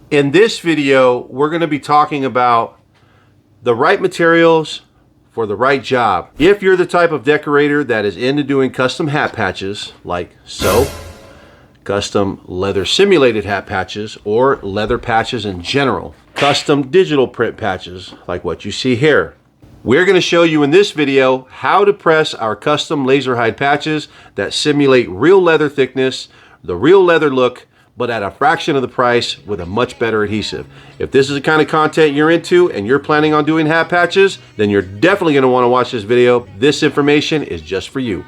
In this video, we're going to be talking about the right materials for the right job. If you're the type of decorator that is into doing custom hat patches, like so, custom leather simulated hat patches, or leather patches in general, custom digital print patches, like what you see here, we're going to show you in this video how to press our custom LASERHYDE patches that simulate real leather thickness, the real leather look, but at a fraction of the price with a much better adhesive. If this is the kind of content you're into and you're planning on doing hat patches, then you're definitely going to want to watch this video. This information is just for you.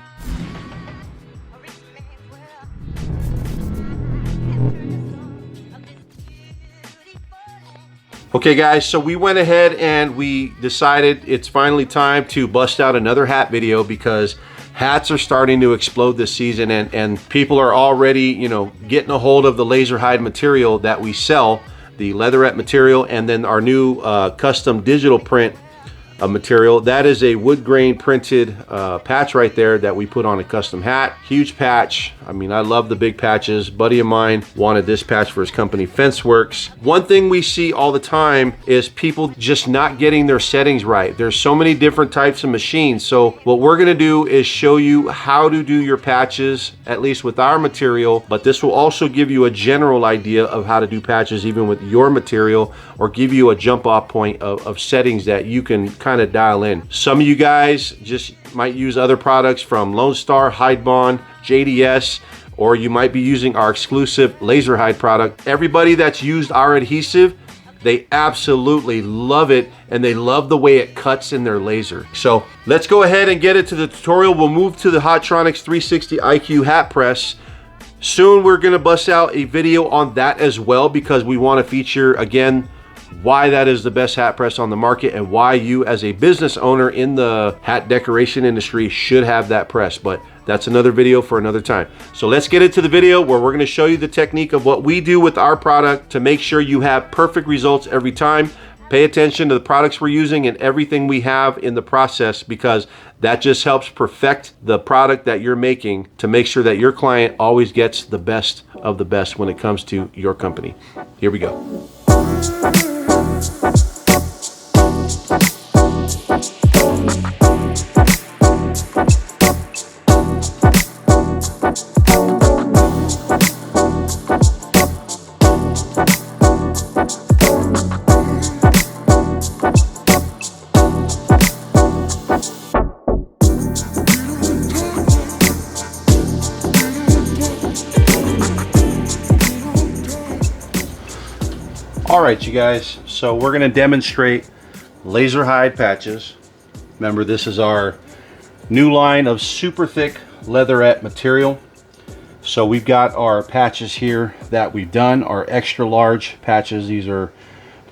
Okay guys, so we went ahead and we decided it's finally time to bust out another hat video because hats are starting to explode this season, and people are already, you know, getting a hold of the LASERHYDE material that we sell, the Leatherette material, and then our new custom digital print material. That is a wood grain printed patch right there that we put on a custom hat. Huge patch. I mean, I love the big patches. Buddy of mine wanted this patch for his company, FenceWorks. One thing we see all the time is people just not getting their settings right. There's so many different types of machines. So what we're gonna do is show you how to do your patches, at least with our material, but this will also give you a general idea of how to do patches even with your material, or give you a jump off point of settings that you can kind of dial in. Some of you guys just might use other products from Lone Star, Hydebond, JDS, or you might be using our exclusive LASERHYDE product. Everybody that's used our adhesive, they absolutely love it, and they love the way it cuts in their laser. So let's go ahead and get into the tutorial. We'll move to the Hotronix 360 IQ hat press. Soon we're gonna bust out a video on that as well, because we wanna feature, again, why that is the best hat press on the market and why you as a business owner in the hat decoration industry should have that press. But that's another video for another time. So let's get into the video where we're going to show you the technique of what we do with our product to make sure you have perfect results every time. Pay attention to the products we're using and everything we have in the process, because that just helps perfect the product that you're making to make sure that your client always gets the best of the best when it comes to your company. Here we go. All right, you guys, so we're going to demonstrate LASERHYDE patches. Remember, this is our new line of super thick leatherette material. So we've got our patches here that we've done, our extra large patches. These are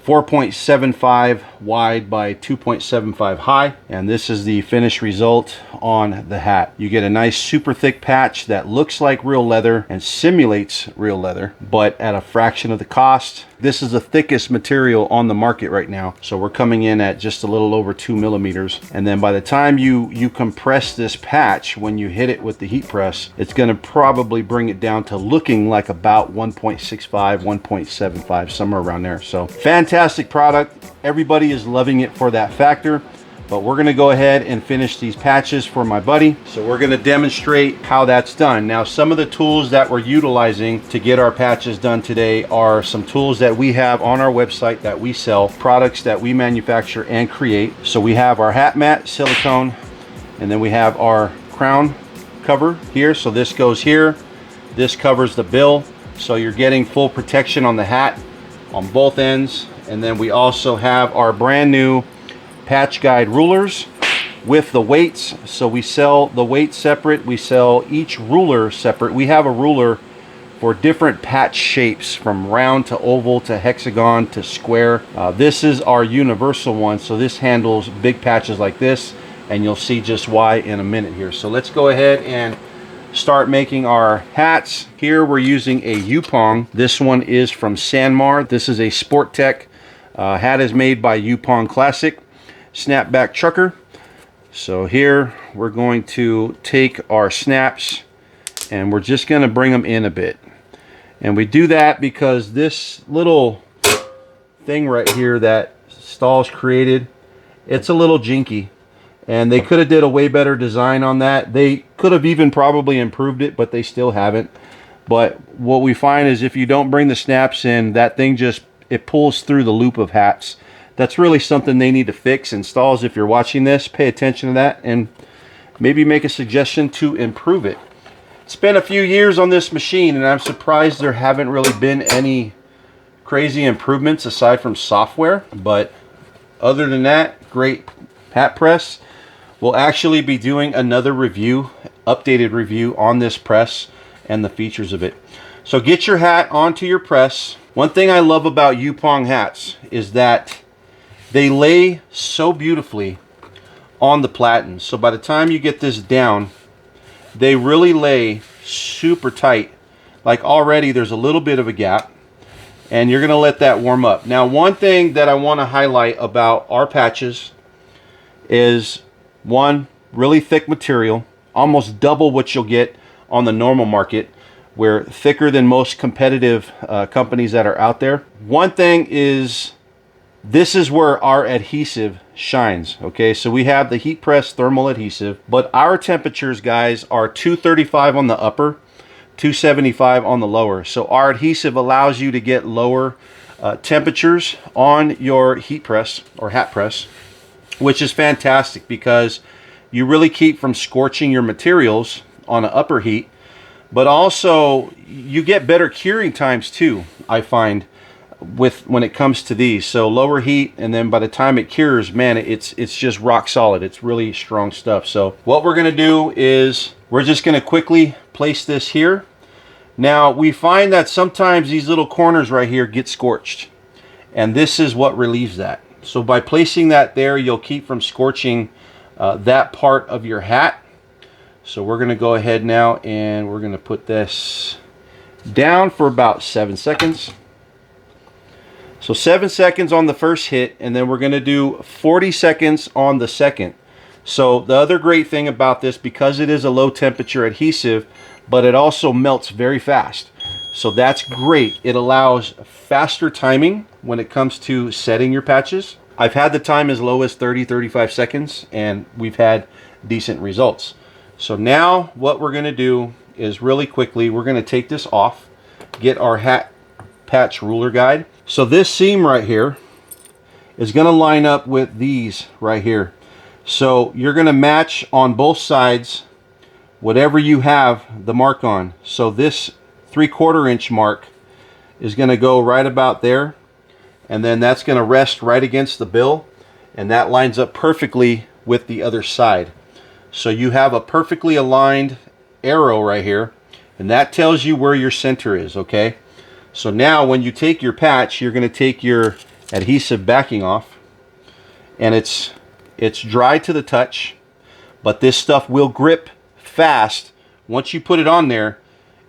4.75 wide by 2.75 high, and this is the finished result on the hat. You get a nice super thick patch that looks like real leather and simulates real leather, but at a fraction of the cost. This is the thickest material on the market right now, so we're coming in at just a little over 2 millimeters. And then by the time you compress this patch, when you hit it with the heat press, it's going to probably bring it down to looking like about 1.65, 1.75, somewhere around there. So fantastic product. Everybody is loving it for that factor. But we're going to go ahead and finish these patches for my buddy. So we're going to demonstrate how that's done. Now, some of the tools that we're utilizing to get our patches done today are some tools that we have on our website that we sell, products that we manufacture and create. So we have our hat mat, silicone, and then we have our crown cover here. So this goes here. This covers the bill, so you're getting full protection on the hat on both ends. And then we also have our brand new patch guide rulers with the weights. So we sell the weights separate, we sell each ruler separate. We have a ruler for different patch shapes, from round to oval to hexagon to square. This is our universal one, so this handles big patches like this, and you'll see just why in a minute here. So let's go ahead and start making our hats. Here we're using a Yupong. This one is from Sanmar. This is a Sport Tech. Hat is made by Yupong Classic Snapback Trucker. So here we're going to take our snaps and we're just going to bring them in a bit. And we do that because this little thing right here that STAHLS created, it's a little jinky, and they could have did a way better design on that. They could have even probably improved it, but they still haven't. But what we find is if you don't bring the snaps in, that thing just, it pulls through the loop of hats. That's really something they need to fix. And STAHLS, if you're watching this, pay attention to that and maybe make a suggestion to improve it. It's been a few years on this machine, and I'm surprised there haven't really been any crazy improvements aside from software. But other than that, great hat press. We'll actually be doing another review, updated review on this press and the features of it. So get your hat onto your press. One thing I love about Yupong hats is that they lay so beautifully on the platen. So by the time you get this down, they really lay super tight. Like already there's a little bit of a gap, and you're gonna let that warm up. Now, one thing that I want to highlight about our patches is, one, really thick material, almost double what you'll get on the normal market. We're thicker than most competitive companies that are out there. One thing is, this is where our adhesive shines, okay? So we have the heat press thermal adhesive, but our temperatures, guys, are 235 on the upper, 275 on the lower. So our adhesive allows you to get lower temperatures on your heat press or hat press, which is fantastic because you really keep from scorching your materials on an upper heat, but also you get better curing times too, I find, when it comes to these. So lower heat, and then by the time it cures, man, it's just rock solid. It's really strong stuff. So what we're gonna do is we're just gonna quickly place this here. Now we find that sometimes these little corners right here get scorched, and this is what relieves that. So by placing that there, you'll keep from scorching that part of your hat. So we're gonna go ahead now and we're gonna put this down for about 7 seconds. So 7 seconds on the first hit, and then we're going to do 40 seconds on the second. So the other great thing about this, because it is a low temperature adhesive, but it also melts very fast. So that's great. It allows faster timing when it comes to setting your patches. I've had the time as low as 30-35 seconds, and we've had decent results. So now what we're going to do is really quickly, we're going to take this off, get our hat patch ruler guide. So this seam right here is going to line up with these right here. So you're going to match on both sides whatever you have the mark on. So this 3/4 inch mark is going to go right about there, and then that's going to rest right against the bill, and that lines up perfectly with the other side. So you have a perfectly aligned arrow right here, and that tells you where your center is, okay? So now when you take your patch, you're going to take your adhesive backing off, and it's dry to the touch, but this stuff will grip fast. Once you put it on there,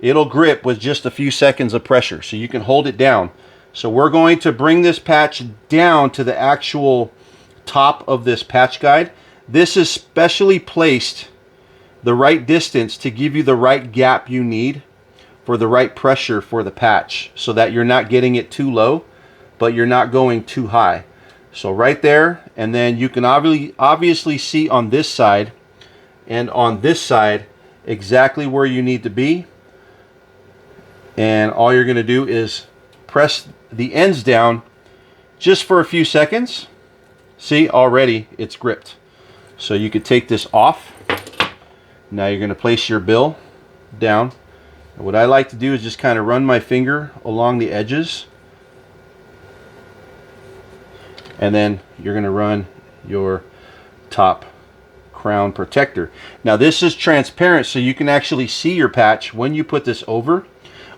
it'll grip with just a few seconds of pressure, so you can hold it down. So we're going to bring this patch down to the actual top of this patch guide. This is specially placed the right distance to give you the right gap you need for the right pressure for the patch, so that you're not getting it too low, but you're not going too high. So right there, and then you can obviously see on this side and on this side exactly where you need to be. And all you're going to do is press the ends down just for a few seconds. See, already it's gripped. So you could take this off. Now you're going to place your bill down. And what I like to do is just kind of run my finger along the edges, and then you're going to run your top crown protector. Now this is transparent, so you can actually see your patch when you put this over,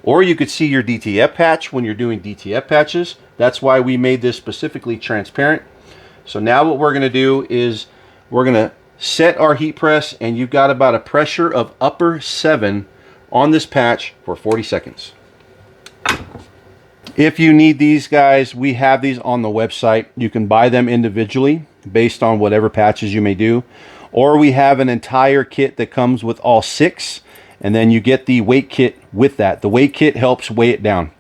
or you could see your DTF patch when you're doing DTF patches. That's why we made this specifically transparent. So now what we're going to do is we're going to set our heat press, and you've got about a pressure of upper 7 on this patch for 40 seconds. If you need these, guys, we have these on the website. You can buy them individually based on whatever patches you may do, or we have an entire kit that comes with all 6, and then you get the weight kit with that. The weight kit helps weigh it down.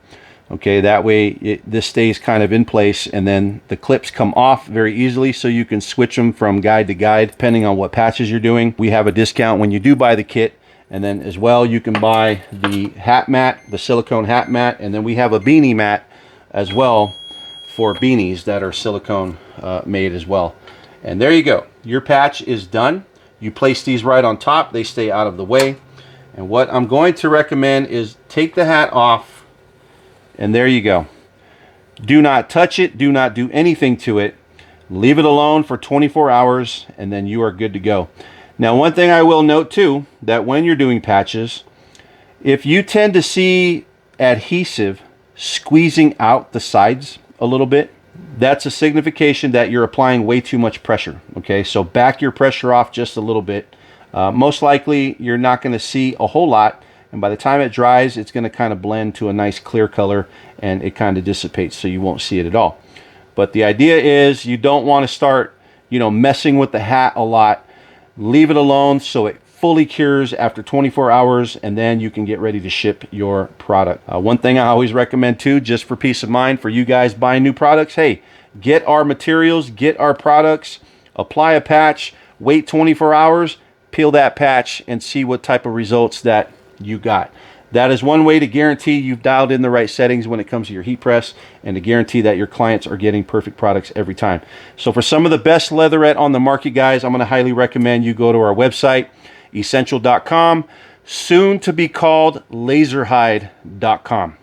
Okay, that way this stays kind of in place, and then the clips come off very easily, so you can switch them from guide to guide depending on what patches you're doing. We have a discount when you do buy the kit, and then as well you can buy the hat mat, the silicone hat mat, and then we have a beanie mat as well for beanies that are silicone made as well. And there you go, your patch is done. You place these right on top, they stay out of the way. And what I'm going to recommend is take the hat off, and there you go. Do not touch it, do not do anything to it. Leave it alone for 24 hours, and then you are good to go. Now, one thing I will note too, that when you're doing patches, if you tend to see adhesive squeezing out the sides a little bit, that's a signification that you're applying way too much pressure. Okay, so back your pressure off just a little bit. Most likely you're not going to see a whole lot, and by the time it dries, it's going to kind of blend to a nice clear color, and it kind of dissipates, so you won't see it at all. But the idea is you don't want to start, messing with the hat a lot. Leave it alone so it fully cures after 24 hours, and then you can get ready to ship your product. One thing I always recommend too, just for peace of mind for you guys buying new products, hey, get our materials, get our products, apply a patch, wait 24 hours, peel that patch, and see what type of results that you got. That is one way to guarantee you've dialed in the right settings when it comes to your heat press, and to guarantee that your clients are getting perfect products every time. So for some of the best leatherette on the market, guys, I'm going to highly recommend you go to our website, Esentl.com, soon to be called LASERHYDE.com.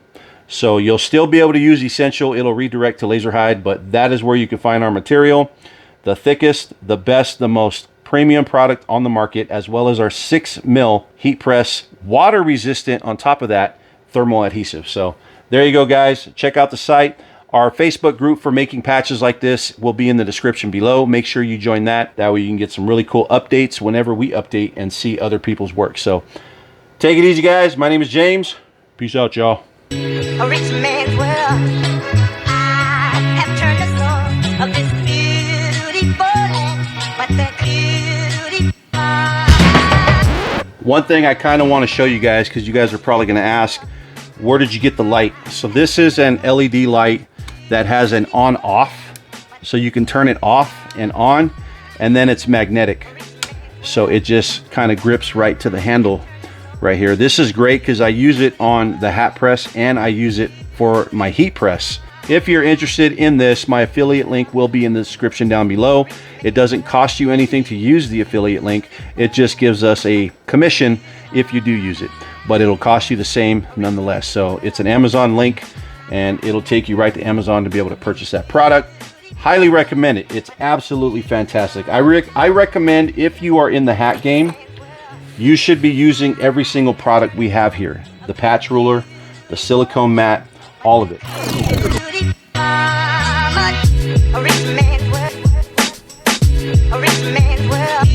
So you'll still be able to use Esentl. It'll redirect to LASERHYDE, but that is where you can find our material, the thickest, the best, the most premium product on the market, as well as our 6mm heat press, water resistant, on top of that, thermal adhesive. So there you go, guys. Check out the site. Our Facebook group for making patches like this will be in the description below. Make sure you join that. That way you can get some really cool updates whenever we update and see other people's work. So take it easy, guys. My name is James. Peace out, y'all. A rich man's world. I have turned the soul of this beautiful land, but that one thing I kind of want to show you guys, because you guys are probably going to ask, where did you get the light? So this is an LED light that has an on-off, so you can turn it off and on, and then it's magnetic, so it just kind of grips right to the handle right here. This is great because I use it on the hat press and I use it for my heat press. If you're interested in this, my affiliate link will be in the description down below. It doesn't cost you anything to use the affiliate link. It just gives us a commission if you do use it, but it'll cost you the same nonetheless. So it's an Amazon link, and it'll take you right to Amazon to be able to purchase that product. Highly recommend it. It's absolutely fantastic. I recommend, if you are in the hat game, you should be using every single product we have here. The patch ruler, the silicone mat, all of it. A rich man's world.